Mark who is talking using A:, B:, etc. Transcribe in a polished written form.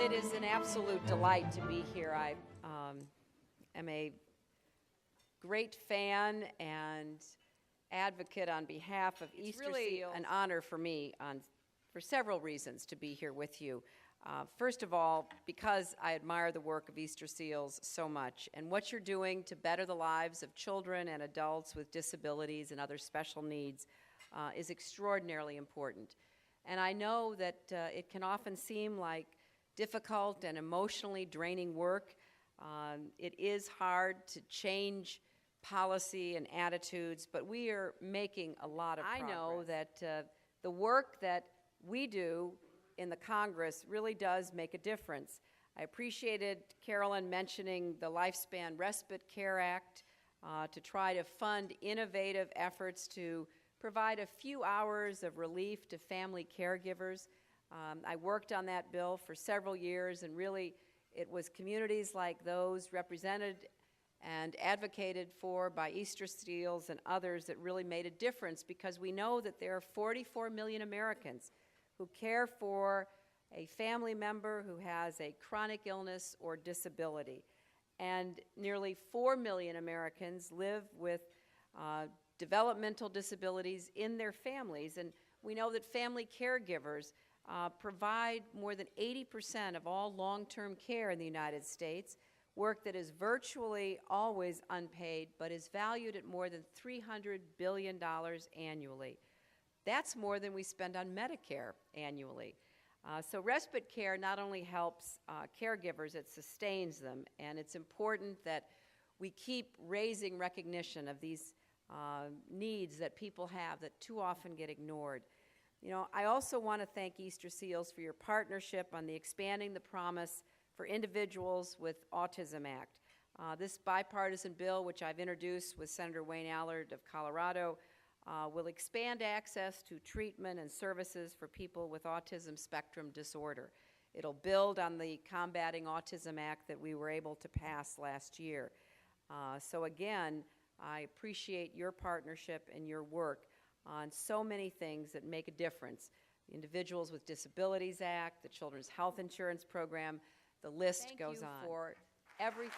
A: it is an absolute delight to be here. I am a great fan and advocate on behalf of Easter Seals. It's really an honor for me for several reasons to be here with you. First of all, because I admire the work of Easter Seals so much, and what you're doing to better the lives of children and adults with disabilities and other special needs is extraordinarily important. And I know that it can often seem like difficult and emotionally draining work. It is hard to change policy and attitudes, but we are making a lot of progress. I know that the work that we do in the Congress really does make a difference. I appreciated Carolyn mentioning the Lifespan Respite Care Act to try to fund innovative efforts to provide a few hours of relief to family caregivers. I worked on that bill for several years, and really it was communities like those represented and advocated for by Easter Seals and others that really made a difference, because we know that there are 44 million Americans who care for a family member who has a chronic illness or disability. And nearly 4 million Americans live with developmental disabilities in their families. And we know that family caregivers provide more than 80% of all long-term care in the United States, work that is virtually always unpaid but is valued at more than $300 billion annually. That's more than we spend on Medicare annually. So respite care not only helps caregivers, it sustains them, and it's important that we keep raising recognition of these needs that people have that too often get ignored. You know, I also want to thank Easter Seals for your partnership on the Expanding the Promise for Individuals with Autism Act. This bipartisan bill, which I've introduced with Senator Wayne Allard of Colorado, will expand access to treatment and services for people with autism spectrum disorder. It'll build on the Combating Autism Act that we were able to pass last year. So again, I appreciate your partnership and your work on so many things that make a difference. The Individuals with Disabilities Act, the Children's Health Insurance Program, the list goes on. Thank you for everything.